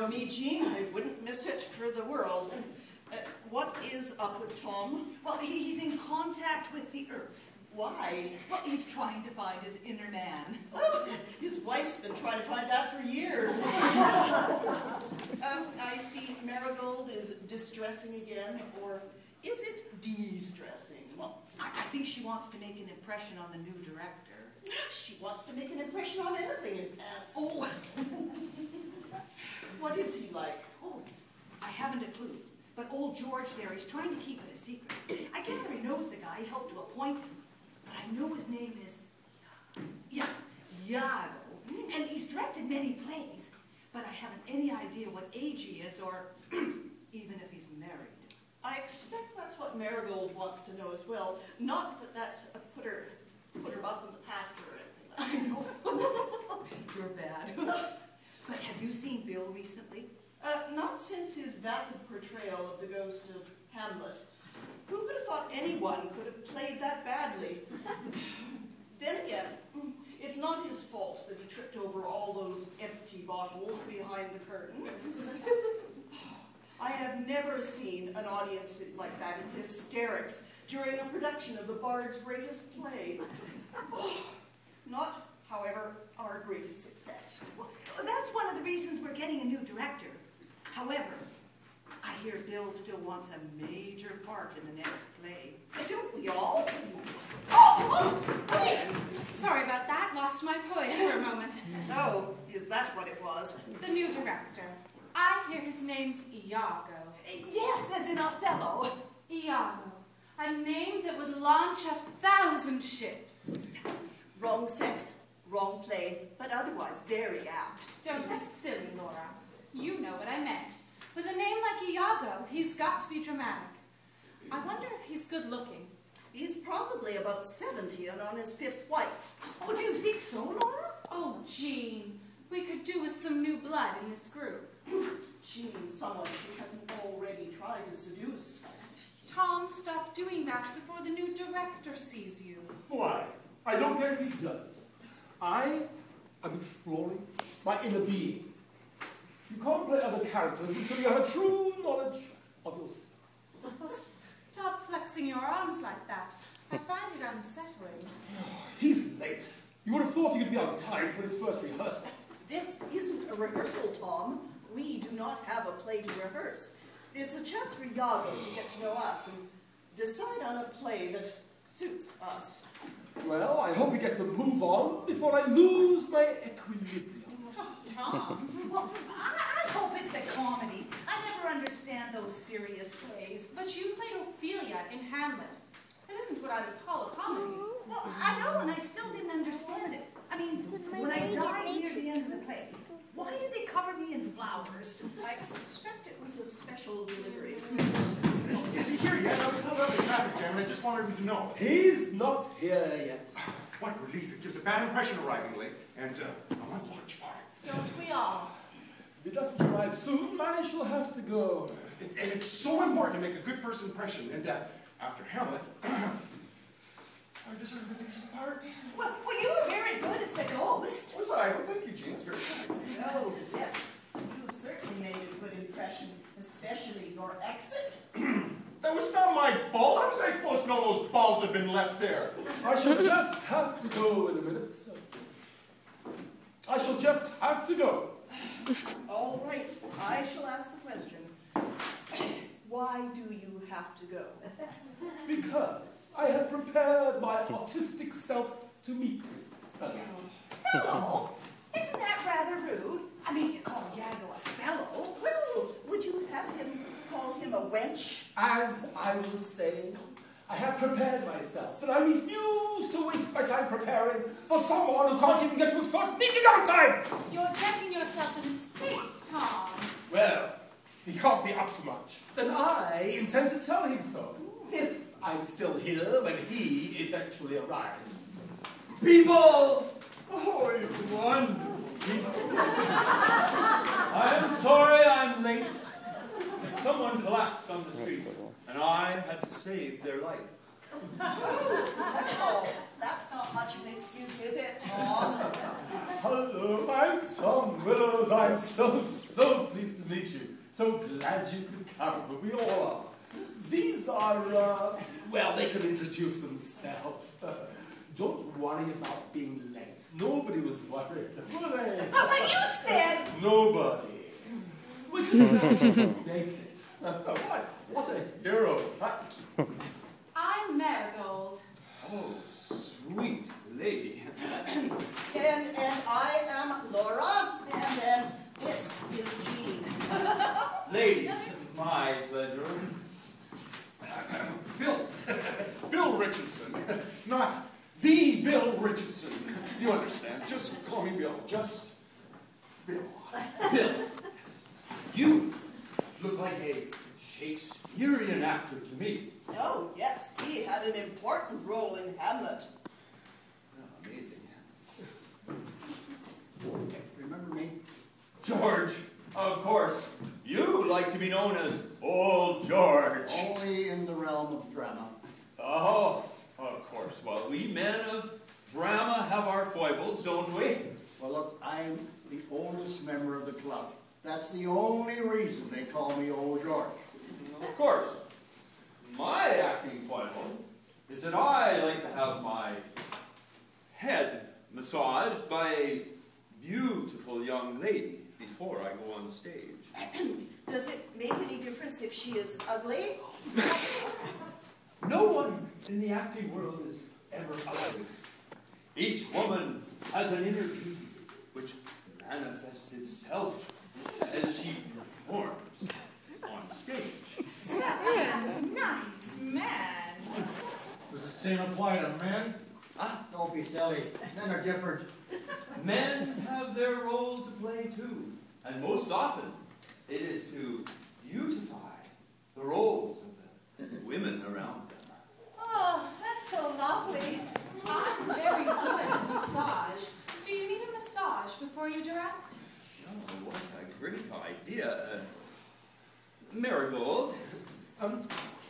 know me, Jean. I wouldn't miss it for the world. What is up with Tom? Well, he's in contact with the earth. Why? Well, he's trying to find his inner man. Oh, his wife's been trying to find that for years. I see Marigold is distressing again, or is it de-stressing? Well, I think she wants to make an impression on the new director. She wants to make an impression on anything in pants. Oh. What is he like? Oh, I haven't a clue. But old George there, he's trying to keep it a secret. I gather he knows the guy, helped to appoint him. But I know his name is Iago. And he's directed many plays. But I haven't any idea what age he is or even if he's married. I expect that's what Marigold wants to know as well. Not that that's a put her up in the pasture or anything like that. I know. You're bad. But have you seen Bill recently? Not since his vapid portrayal of the ghost of Hamlet. Who would have thought anyone could have played that badly? Then again, it's not his fault that he tripped over all those empty bottles behind the curtain. I have never seen an audience like that in hysterics during a production of the Bard's greatest play. Not, however, our greatest success. Well, that's one of the reasons we're getting a new director. However, I hear Bill still wants a major part in the next play. Don't we all? Oh, sorry about that. Lost my poise for a moment. Oh, is that what it was? The new director. I hear his name's Iago. Yes, as in Othello. Iago. A name that would launch 1,000 ships. Wrong sex, wrong play, but otherwise very apt. Don't be silly, Laura. You know what I meant. With a name like Iago, he's got to be dramatic. I wonder if he's good looking. He's probably about 70 and on his 5th wife. Oh, do you think so, Laura? Oh, Jean, we could do with some new blood in this group. She means someone she hasn't already tried to seduce. Tom, stop doing that before the new director sees you. Why? I don't care if he does. I am exploring my inner being. You can't play other characters until you have a true knowledge of yourself. Well, stop flexing your arms like that. I find it unsettling. He's late. You would have thought he could be on time for his first rehearsal. This isn't a rehearsal, Tom. We do not have a play to rehearse. It's a chance for Iago to get to know us and decide on a play that suits us. Well, I hope we get to move on before I lose my equilibrium. Tom? Well, I hope it's a comedy. I never understand those serious plays. But you played Ophelia in Hamlet. That isn't what I would call a comedy. Well, I know, and I still didn't understand it. I mean, when I died near the end of the play, why did they cover me in flowers? I expect it was a special delivery. Is he here yet? I was held up in traffic jam and I just wanted him to know. He's not here yet. What relief. It gives a bad impression arriving late. And I want a large party. Don't we all? If he doesn't arrive soon, I shall have to go. And it's so important to make a good first impression. And after Hamlet, I deserve a decent part. Well, you were very good as the ghost. Was I? Well, thank you, Jean. It's very kind. No, yes. You certainly made a good impression, especially your exit. That was not my fault. How was I supposed to know those balls had been left there? I shall just have to go in a minute, sir. I shall just have to go. All right, I shall ask the question. Why do you have to go? Because I have prepared my autistic self to meet this. Fellow? Isn't that rather rude? I mean, to call Iago a fellow. Well, would you have him call him a wench? As I was saying, I have prepared myself, and I refuse to waste my time preparing for someone who can't even get to his first meeting on time! You're getting yourself in state, Tom. Well, he can't be up to much. Then I intend to tell him so, if I'm still here when he eventually arrives. People! Oh, it's wonderful. I'm sorry I'm late. Someone collapsed on the street, and I had to save their life. Oh, that's not much of an excuse, is it, Tom? Hello, I'm Tom Willows. I'm so pleased to We all are. These are, well, they can introduce themselves. Don't worry about being late. Nobody was worried, were they? But you said... Nobody. We just make it. What a hero. I'm Marigold. Oh, sweet lady. And I am Laura, and then this is Jean. Ladies, my pleasure. Bill Richardson. Not the Bill Richardson. You understand. Just call me Bill. Just Bill. Bill, you look like a Shakespearean actor to me. Oh, yes, he had an important role in Hamlet. Oh, amazing. Remember me? George, of course. You like to be known as Old George. Only in the realm of drama. Oh, of course. Well, we men of drama have our foibles, don't we? Well, look, I'm the oldest member of the club. That's the only reason they call me Old George. Of course. My acting foible is that I like to have my head massaged by a beautiful young lady before I go on stage. Does it make any difference if she is ugly? No one in the acting world is ever ugly. Each woman has an inner beauty which manifests itself as she performs on stage. Such a nice man. Does the same apply to men? Don't be silly. Men are different. Men have their role to play too, and most often it is to beautify the roles of the women around them. Oh, that's so lovely. I'm very good at massage. Do you need a massage before you direct? Oh, what a great idea. Marigold.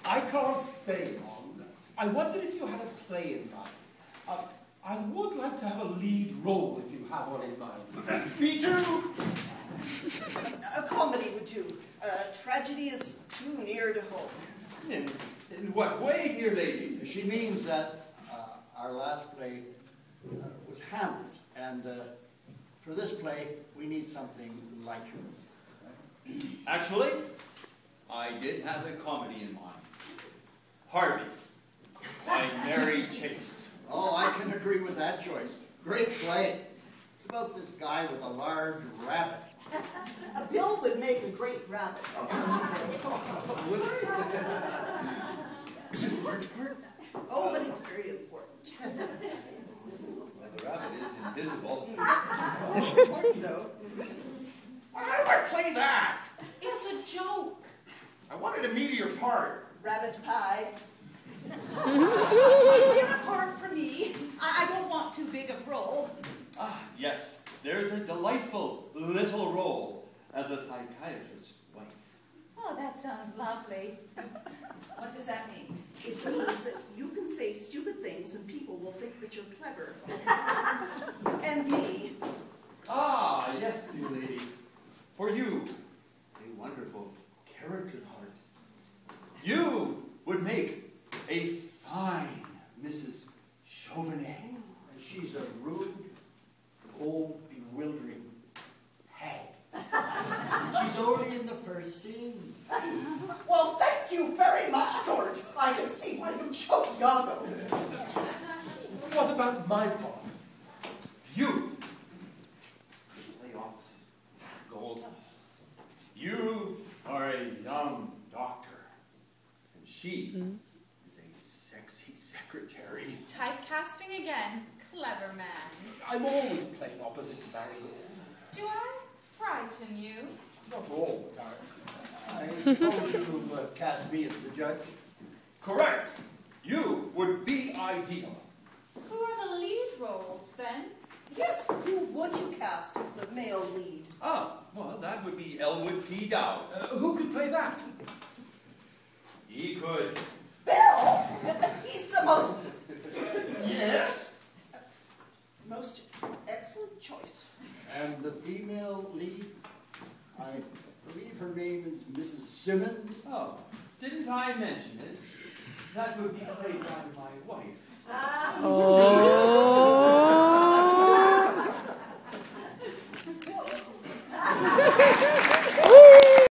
I can't stay long. I wondered if you had a play in mind. I would like to have a lead role if you have one in mind. Me too. A comedy would do. Tragedy is too near to home. In what way, dear lady? She means that our last play was Hamlet, and for this play, we need something lighter. Actually, I did have a comedy in mind. Harvey, by Mary Chase. Oh, I can agree with that choice. Great play. It's about this guy with a large rabbit. Bill would make a great rabbit. Would he? Is it a large part? Oh, but it's very important. Well, the rabbit is invisible. Important, though. How do I play that? It's a joke. I wanted a meatier part. Rabbit pie. Is there a part for me? I don't want too big a role. Ah, yes, there's a delightful little role as a psychiatrist's wife. Oh, that sounds lovely. What does that mean? It means that you can say stupid things and people will think that you're clever. And me. Ah, yes, dear lady. For you, a wonderful character heart. You would make a fine Mrs. Chauvenet. And she's a rude, old, bewildering hag. And she's only in the first scene. Well, thank you very much, George. I can see why you chose Iago. What about my part? You play opposite Gold. You are a young doctor, and she is a sexy secretary. Typecasting again. Clever man. I'm always playing opposite Marigold. Do I frighten you? Not all the time. I suppose you cast me as the judge. Correct. You would be ideal. Who are the lead roles, then? Yes, who would you cast as the male lead? Ah, well, that would be Elwood P. Dowd. Who could play that? He could. Bill! He's the most... Yes. Most excellent choice. And the female lead, I believe her name is Mrs. Simmons. Oh, didn't I mention it? That would be played by my wife. Oh.